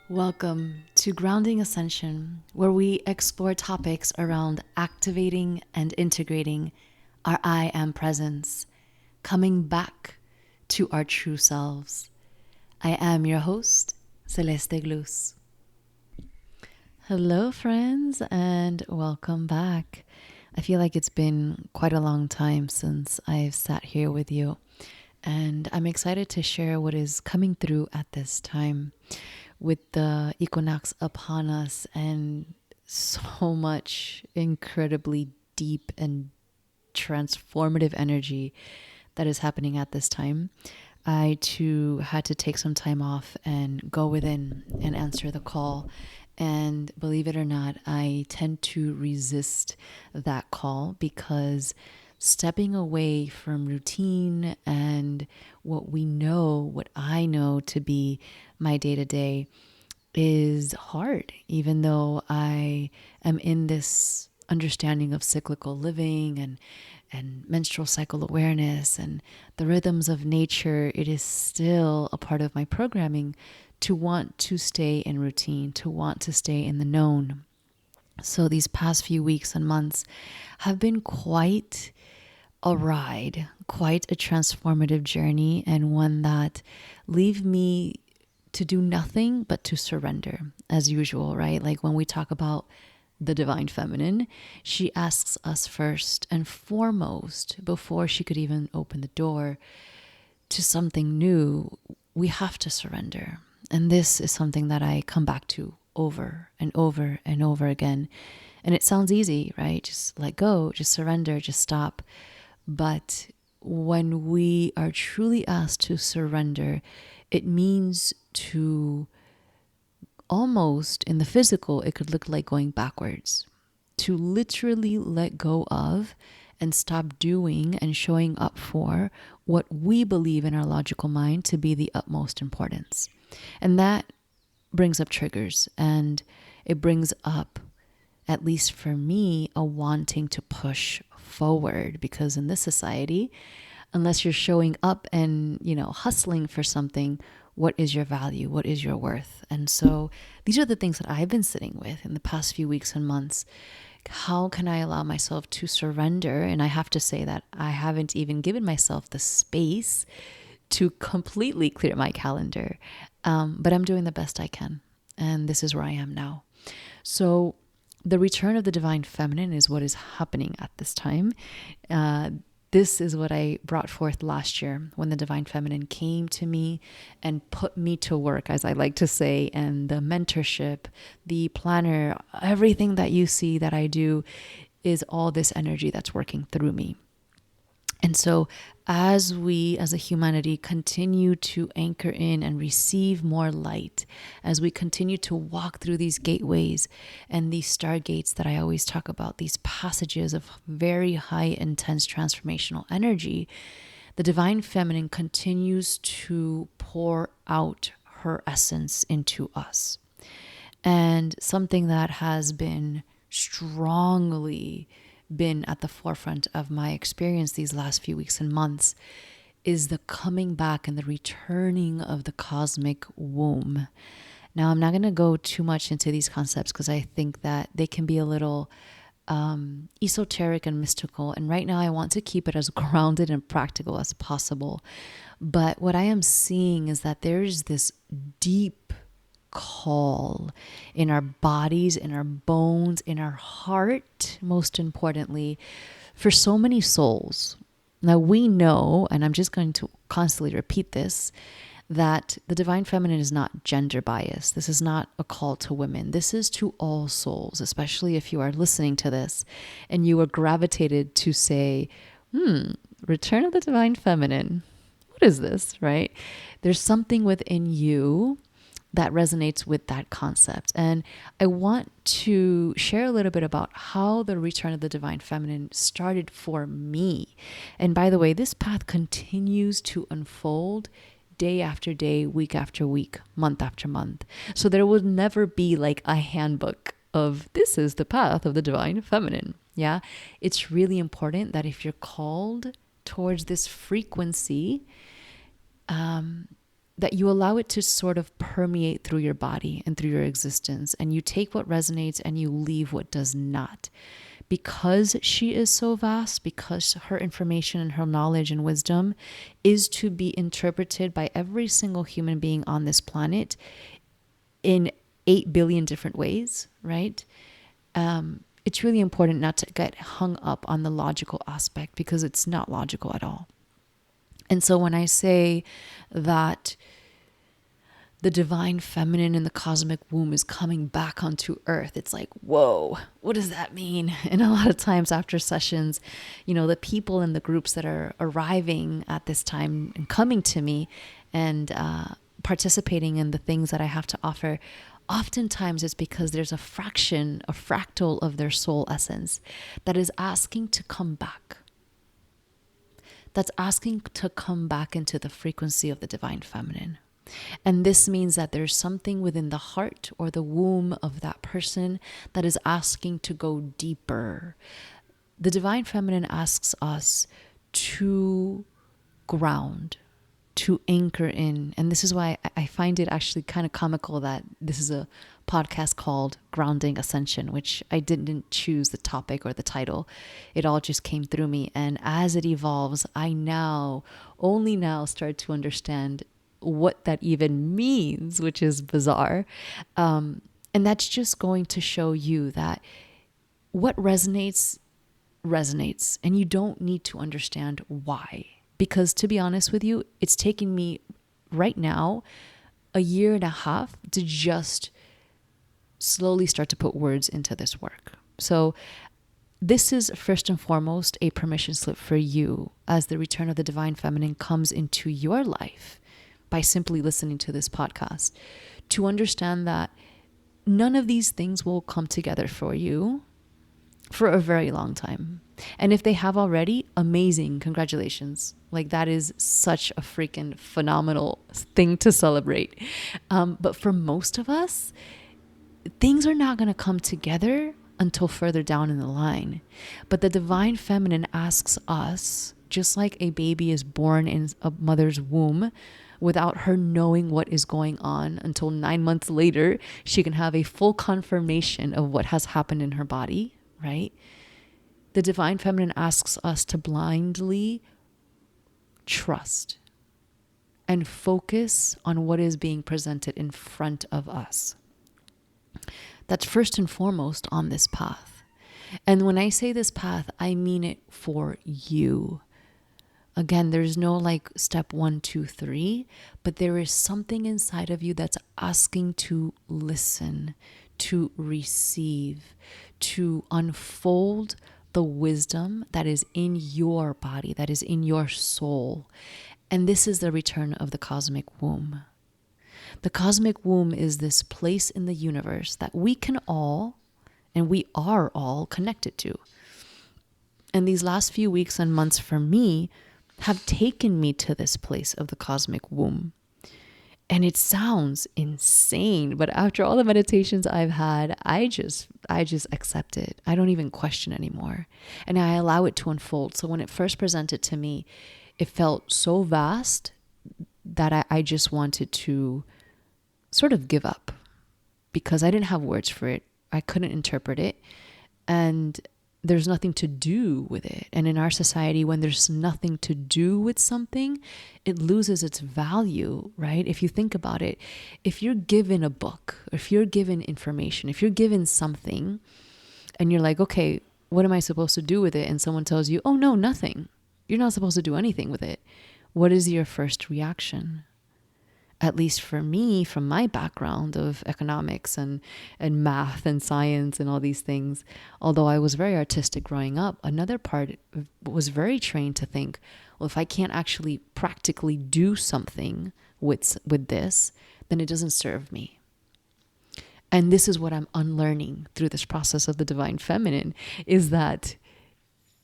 Welcome to Grounding Ascension, where we explore topics around activating and integrating our I am presence, coming back to our true selves. I am your host, Celeste Glus. Hello, friends, and welcome back. I feel like it's been quite a long time since I've sat here with you, and I'm excited to share what is coming through at this time with the equinox upon us and so much incredibly deep and transformative energy that is happening at this time. I too had to take some time off and go within and answer the call. And believe it or not, I tend to resist that call because stepping away from routine and what I know to be my day to day is hard, even though I am in this understanding of cyclical living and menstrual cycle awareness and the rhythms of nature. It is still a part of my programming to want to stay in routine, to want to stay in the known. So these past few weeks and months have been quite a ride, quite a transformative journey, and one that leave me to do nothing but to surrender, as usual, right? Like when we talk about the divine feminine, she asks us first and foremost, before she could even open the door to something new, we have to surrender. And this is something that I come back to over and over and over again. And it sounds easy, right? Just let go, just surrender, just stop. But when we are truly asked to surrender, it means to almost, in the physical, it could look like going backwards. To literally let go of and stop doing and showing up for what we believe in our logical mind to be the utmost importance. And that brings up triggers, and it brings up, at least for me, a wanting to push forward, because in this society, unless you're showing up and, hustling for something, what is your value? What is your worth? And so these are the things that I've been sitting with in the past few weeks and months. How can I allow myself to surrender? And I have to say that I haven't even given myself the space to completely clear my calendar. But I'm doing the best I can. And this is where I am now. So the return of the divine feminine is what is happening at this time. This is what I brought forth last year when the divine feminine came to me and put me to work, as I like to say, and the mentorship, the planner, everything that you see that I do is all this energy that's working through me. And so as we as a humanity continue to anchor in and receive more light, as we continue to walk through these gateways and these stargates that I always talk about, these passages of very high, intense transformational energy, the divine feminine continues to pour out her essence into us. And something that has been strongly been at the forefront of my experience these last few weeks and months is the coming back and the returning of the cosmic womb. Now, I'm not going to go too much into these concepts because I think that they can be a little esoteric and mystical. And right now I want to keep it as grounded and practical as possible. But what I am seeing is that there's this deep call in our bodies, in our bones, in our heart, most importantly, for so many souls. Now we know, and I'm just going to constantly repeat this, that the divine feminine is not gender biased. This is not a call to women. This is to all souls, especially if you are listening to this and you are gravitated to say, return of the divine feminine. What is this, right? There's something within you that resonates with that concept. And I want to share a little bit about how the return of the divine feminine started for me. And by the way, this path continues to unfold day after day, week after week, month after month. So there will never be like a handbook of this is the path of the divine feminine. Yeah. It's really important that if you're called towards this frequency, that you allow it to sort of permeate through your body and through your existence, and you take what resonates and you leave what does not. Because she is so vast, because her information and her knowledge and wisdom is to be interpreted by every single human being on this planet in 8 billion different ways, right? It's really important not to get hung up on the logical aspect, because it's not logical at all. And so when I say that the divine feminine in the cosmic womb is coming back onto earth, it's like, whoa, what does that mean? And a lot of times after sessions, the people in the groups that are arriving at this time and coming to me and participating in the things that I have to offer, oftentimes it's because there's a fractal of their soul essence that is asking to come back. That's asking to come back into the frequency of the divine feminine. And this means that there's something within the heart or the womb of that person that is asking to go deeper. The divine feminine asks us to ground, to anchor in. And this is why I find it actually kind of comical that this is a podcast called Grounding Ascension, which I didn't choose the topic or the title. It all just came through me. And as it evolves, I only now start to understand what that even means, which is bizarre. And that's just going to show you that what resonates, and you don't need to understand why. Because to be honest with you, it's taking me right now 1.5 years to just slowly start to put words into this work. So this is first and foremost a permission slip for you as the return of the divine feminine comes into your life by simply listening to this podcast, to understand that none of these things will come together for you for a very long time. And if they have already, amazing, congratulations. Like, that is such a freaking phenomenal thing to celebrate. But for most of us, things are not going to come together until further down in the line. But the divine feminine asks us, just like a baby is born in a mother's womb without her knowing what is going on, until 9 months later, she can have a full confirmation of what has happened in her body, right? The divine feminine asks us to blindly trust and focus on what is being presented in front of us. That's first and foremost on this path. And when I say this path, I mean it for you. Again, there's no like step 1, 2, 3, but there is something inside of you that's asking to listen, to receive, to unfold the wisdom that is in your body, that is in your soul. And this is the return of the cosmic womb. The cosmic womb is this place in the universe that we can all, and we are all connected to. And these last few weeks and months for me have taken me to this place of the cosmic womb. And it sounds insane, but after all the meditations I've had, I just accept it. I don't even question anymore. And I allow it to unfold. So when it first presented to me, it felt so vast that I just wanted to sort of give up, because I didn't have words for it. I couldn't interpret it. And there's nothing to do with it. And in our society, when there's nothing to do with something, it loses its value, right? If you think about it, if you're given a book, or if you're given information, if you're given something and you're like, okay, what am I supposed to do with it? And someone tells you, oh no, nothing. You're not supposed to do anything with it. What is your first reaction? At least for me, from my background of economics and math and science and all these things, although I was very artistic growing up, another part was very trained to think, well, if I can't actually practically do something with this, then it doesn't serve me. And this is what I'm unlearning through this process of the divine feminine, is that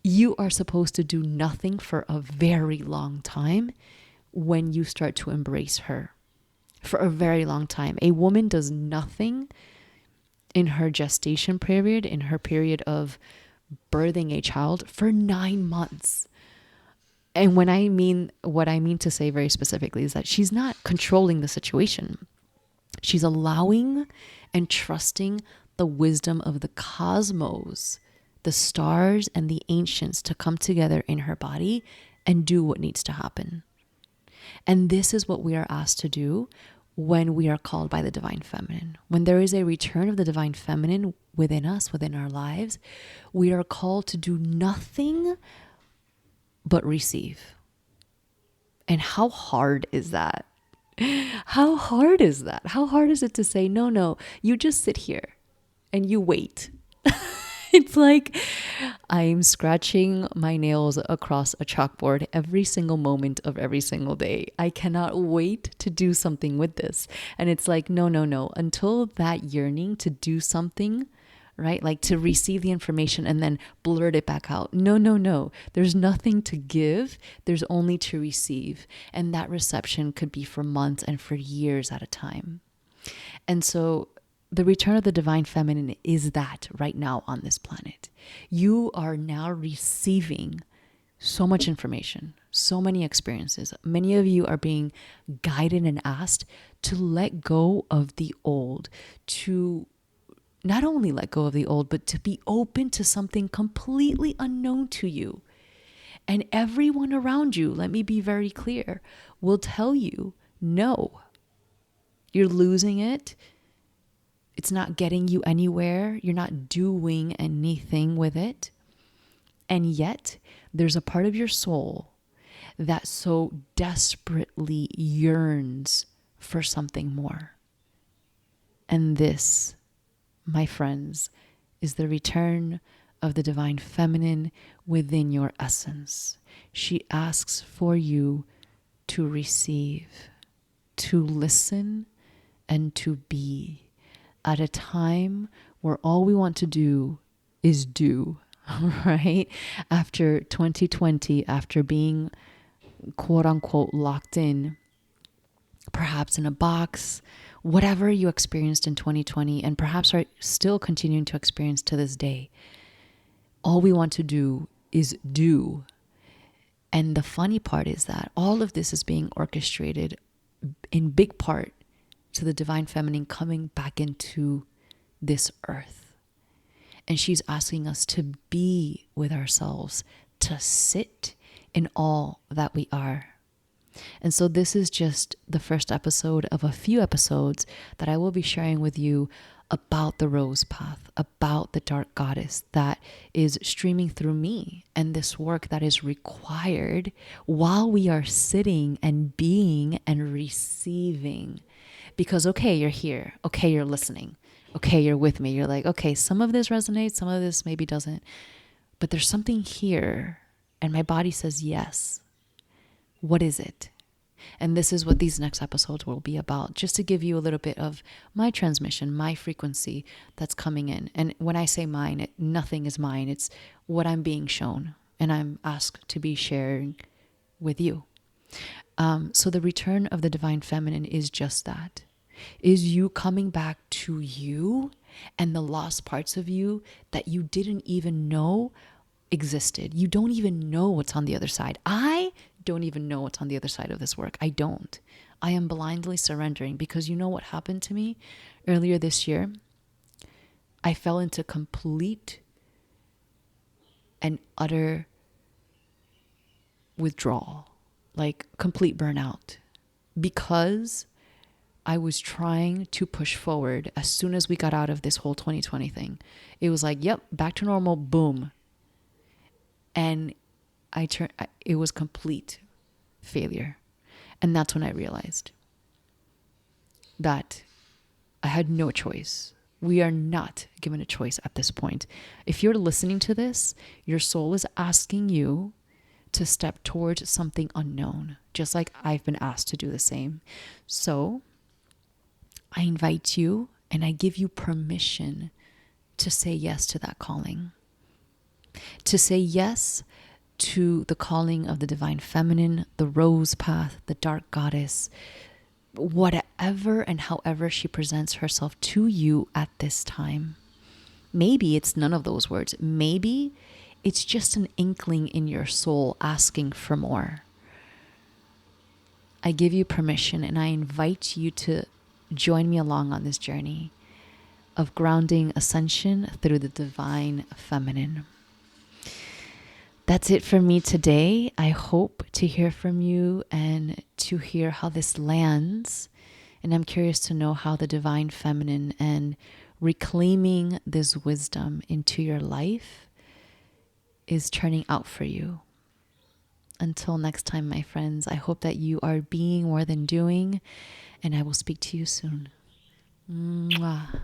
you are supposed to do nothing for a very long time when you start to embrace her. For a very long time. A woman does nothing in her gestation period, in her period of birthing a child, for 9 months. And what I mean to say very specifically is that she's not controlling the situation. She's allowing and trusting the wisdom of the cosmos, the stars and the ancients to come together in her body and do what needs to happen. And this is what we are asked to do when we are called by the divine feminine. When there is a return of the divine feminine within us, within our lives, we are called to do nothing but receive. And how hard is that? How hard is that? How hard is it to say, no, you just sit here and you wait? It's like I'm scratching my nails across a chalkboard every single moment of every single day. I cannot wait to do something with this. And it's like, no. Until that yearning to do something, right? Like to receive the information and then blurt it back out. No. There's nothing to give. There's only to receive. And that reception could be for months and for years at a time. And so the return of the divine feminine is that right now on this planet. You are now receiving so much information, so many experiences. Many of you are being guided and asked to let go of the old, to not only let go of the old, but to be open to something completely unknown to you. And everyone around you, let me be very clear, will tell you, no, you're losing it. It's not getting you anywhere. You're not doing anything with it. And yet, there's a part of your soul that so desperately yearns for something more. And this, my friends, is the return of the divine feminine within your essence. She asks for you to receive, to listen, and to be. At a time where all we want to do is do, right? After 2020, after being quote unquote locked in, perhaps in a box, whatever you experienced in 2020 and perhaps are still continuing to experience to this day, all we want to do is do. And the funny part is that all of this is being orchestrated in big part to the divine feminine coming back into this earth. And she's asking us to be with ourselves, to sit in all that we are. And so this is just the first episode of a few episodes that I will be sharing with you about the rose path, about the dark goddess that is streaming through me and this work that is required while we are sitting and being and receiving. Because, okay, you're here. Okay, you're listening. Okay, you're with me. You're like, okay, some of this resonates, some of this maybe doesn't. But there's something here. And my body says yes. What is it? And this is what these next episodes will be about, just to give you a little bit of my transmission, my frequency that's coming in. And when I say mine, nothing is mine. It's what I'm being shown and I'm asked to be sharing with you. So the return of the divine feminine is just that. Is you coming back to you and the lost parts of you that you didn't even know existed. You don't even know what's on the other side. I don't even know what's on the other side of this work. I don't. I am blindly surrendering because you know what happened to me earlier this year? I fell into complete and utter withdrawal, like complete burnout, because I was trying to push forward as soon as we got out of this whole 2020 thing. It was like, yep, back to normal, boom. And it was complete failure. And that's when I realized that I had no choice. We are not given a choice at this point. If you're listening to this, your soul is asking you to step towards something unknown, just like I've been asked to do the same. So I invite you and I give you permission to say yes to that calling, to say yes to the calling of the divine feminine, the rose path, the dark goddess, whatever and however she presents herself to you at this time. Maybe it's none of those words. Maybe it's just an inkling in your soul asking for more. I give you permission and I invite you to join me along on this journey of grounding ascension through the divine feminine. That's it for me today. I hope to hear from you and to hear how this lands. And I'm curious to know how the divine feminine and reclaiming this wisdom into your life is turning out for you. Until next time, my friends, I hope that you are being more than doing, and I will speak to you soon. Mwah.